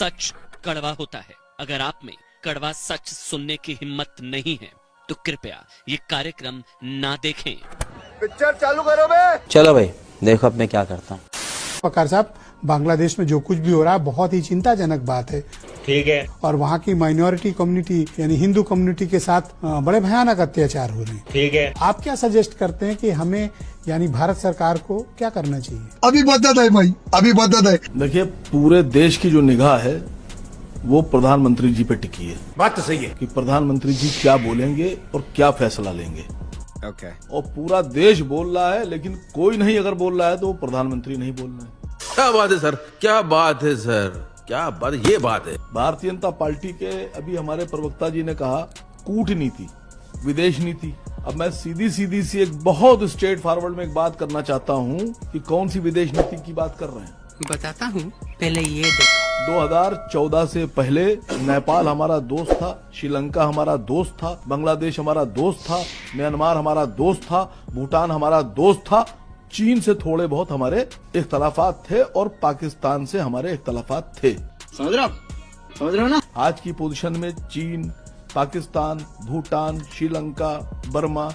सच कड़वा होता है। अगर आप में कड़वा सच सुनने की हिम्मत नहीं है तो कृपया ये कार्यक्रम ना देखें। पिक्चर चालू करो बे। चलो भाई देखो अब मैं क्या करता हूँ। पकार साहब, बांग्लादेश में जो कुछ भी हो रहा है बहुत ही चिंताजनक बात है। ठीक है। और वहाँ की माइनॉरिटी कम्युनिटी यानी हिंदू कम्युनिटी के साथ बड़े भयानक अत्याचार हो रहे हैं। ठीक है। आप क्या सजेस्ट करते हैं कि हमें यानी भारत सरकार को क्या करना चाहिए? अभी बदत है भाई, अभी बदत है। देखिए, पूरे देश की जो निगाह है वो प्रधानमंत्री जी पे टिकी है। बात तो सही है कि प्रधानमंत्री जी क्या बोलेंगे और क्या फैसला लेंगे। ओके। और पूरा देश बोल रहा है, लेकिन कोई नहीं अगर बोल रहा है तो वो प्रधानमंत्री नहीं बोल रहे हैं। क्या बात है सर, क्या बात है सर, क्या बात, ये बात है। भारतीय जनता पार्टी के अभी हमारे प्रवक्ता जी ने कहा कूटनीति, विदेश नीति। अब मैं सीधी सी एक बहुत स्ट्रेट फॉरवर्ड में एक बात करना चाहता हूँ कि कौन सी विदेश नीति की बात कर रहे हैं। बताता हूँ, पहले ये देखो। 2014 से पहले नेपाल हमारा दोस्त था, श्रीलंका हमारा दोस्त था, बांग्लादेश हमारा दोस्त था, म्यांमार हमारा दोस्त था, भूटान हमारा दोस्त था। चीन से थोड़े बहुत हमारे इख्तलाफात थे और पाकिस्तान से हमारे इख्तलाफात थे। समझ रहे हो ना? आज की पोजीशन में चीन, पाकिस्तान, भूटान, श्रीलंका, बर्मा,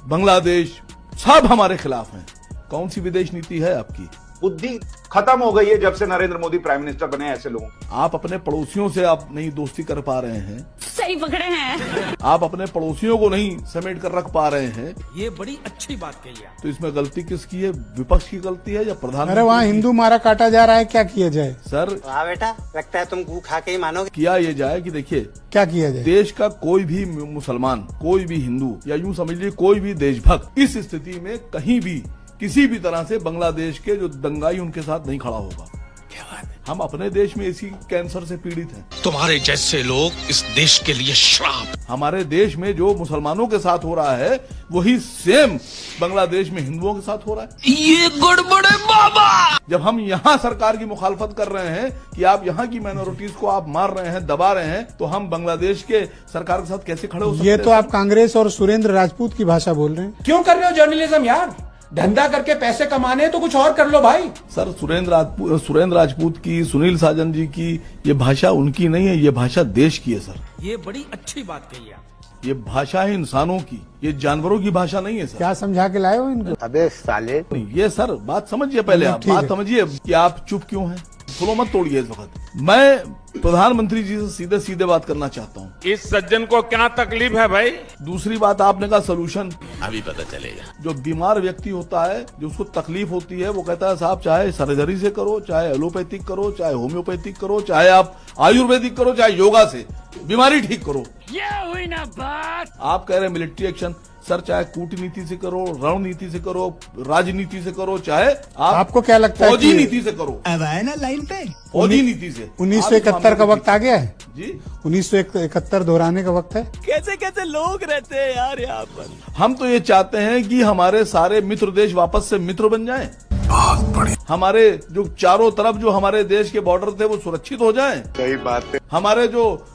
बांग्लादेश सब हमारे खिलाफ हैं। कौन सी विदेश नीति है आपकी? बुद्धि खत्म हो गई है जब से नरेंद्र मोदी प्राइम मिनिस्टर बने। ऐसे लोगों आप अपने पड़ोसियों से आप नहीं दोस्ती कर पा रहे हैं। सही पकड़े हैं। आप अपने पड़ोसियों को नहीं समेट कर रख पा रहे हैं। ये बड़ी अच्छी बात कही है। तो इसमें गलती किसकी है? विपक्ष की गलती है या प्रधानमंत्री? अरे वहाँ हिंदू मारा काटा जा रहा है, क्या किया जाए? सर वाह बेटा, लगता है तुम गू खा के ही मानोगे। किया ये जाए कि देखिए क्या किया जाए? देश का कोई भी मुसलमान, कोई भी हिंदू या यूं समझ लीजिए कोई भी देशभक्त इस स्थिति में कहीं भी किसी भी तरह से बांग्लादेश के जो दंगाई उनके साथ नहीं खड़ा होगा। क्या बात है? हम अपने देश में इसी कैंसर से पीड़ित हैं। तुम्हारे जैसे लोग इस देश के लिए श्राप। हमारे देश में जो मुसलमानों के साथ हो रहा है वही सेम बांग्लादेश में हिंदुओं के साथ हो रहा है। ये गड़बड़े बाबा। जब हम यहाँ सरकार की मुखालफत कर रहे हैं कि आप यहाँ की माइनॉरिटीज को आप मार रहे हैं, दबा रहे हैं, तो हम बांग्लादेश के सरकार के साथ कैसे खड़े हो सकते हैं? ये तो आप कांग्रेस और सुरेंद्र राजपूत की भाषा बोल रहे हैं। क्यों कर रहे हो जर्नलिज्म यार? धंधा करके पैसे कमाने तो कुछ और कर लो भाई। सर सुरेंद्र राजपूत की, सुनील साजन जी की ये भाषा उनकी नहीं है, ये भाषा देश की है सर। ये बड़ी अच्छी बात कही है। ये भाषा है इंसानों की, ये जानवरों की भाषा नहीं है सर। क्या समझा के लाए हो इनको? अबे साले, ये सर बात समझिए पहले, आप ठीक बात है। समझिए कि आप चुप क्यों हैं। फ्लो मत तोड़िए इस वक्त। मैं प्रधानमंत्री जी से सीधे बात करना चाहता हूँ। इस सज्जन को क्या तकलीफ है भाई? दूसरी बात, आपने कहा सोल्यूशन, अभी पता चलेगा। जो बीमार व्यक्ति होता है, जो उसको तकलीफ होती है, वो कहता है साहब चाहे सर्जरी से करो, चाहे एलोपैथिक करो, चाहे होम्योपैथिक करो, चाहे आप आयुर्वेदिक करो, चाहे योगा से बीमारी ठीक करो। ये हुई ना बात। आप कह रहे हैं मिलिट्री एक्शन। सर चाहे कूटनीति से करो, रणनीति से करो, राजनीति से करो, चाहे आपको क्या लगता है फौजी कि- नीति से करो। अब आए ना लाइन पे। फौजी नीति से 1971 का वक्त आ गया है जी। 1971 दोहराने का वक्त है। कैसे कैसे लोग रहते हैं यार यहाँ पर। हम तो ये चाहते हैं कि हमारे सारे मित्र देश वापस से मित्र बन जाएं। बहुत बढ़िया। हमारे जो चारों तरफ जो हमारे देश के बॉर्डर थे वो सुरक्षित हो जाएं। सही बात है। हमारे जो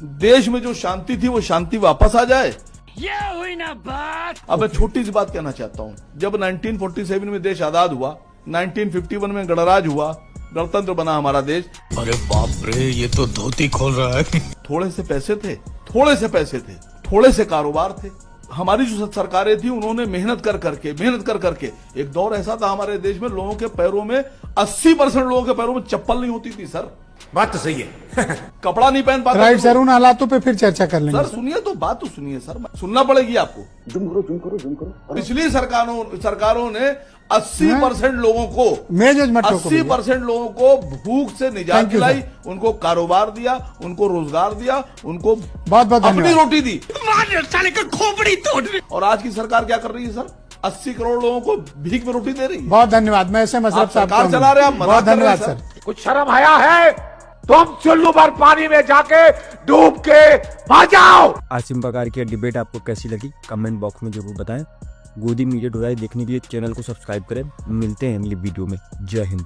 देश में जो शांति थी वो शांति वापस आ जाए। ये हुई ना बात। अब मैं छोटी सी बात कहना चाहता हूँ। जब 1947 में देश आजाद हुआ, 1951 में गणराज हुआ, गणतंत्र बना हमारा देश। अरे बाप रे, ये तो धोती खोल रहा है। थोड़े से पैसे थे, थोड़े से कारोबार थे। हमारी जो सरकारें थी उन्होंने मेहनत कर करके एक दौर ऐसा था हमारे देश में लोगों के पैरों में 80% लोगों के पैरों में चप्पल नहीं होती थी सर। बात तो सही है। कपड़ा नहीं पहन पाते। राइट सर, उन हालातों पे फिर चर्चा कर लेंगे। सर सुनिए तो, बात तो सुनिए सर, सुनना पड़ेगी आपको। जुम करो। पिछली सरकारों ने 80% लोगों को, 80% लोगों को भूख से निजात दिलाई, उनको कारोबार दिया, उनको रोजगार दिया, उनको बहुत अपनी रोटी दी। साले का खोपड़ी तोड़। और आज की सरकार क्या कर रही है सर? 80 करोड़ लोगों को भीख में रोटी दे रही है। बहुत धन्यवाद। मैं ऐसे मसरफ साहब सरकार चला रहे हैं, बहुत धन्यवाद सर। कुछ शर्म आया है? तुम चुल्लू भर पानी में जाके डूब के मर जाओ। आसिम पगार की डिबेट आपको कैसी लगी कमेंट बॉक्स में जरूर बताएं। गोदी मीडिया डोराई देखने के लिए चैनल को सब्सक्राइब करें। मिलते हैं अगली वीडियो में। जय हिंद।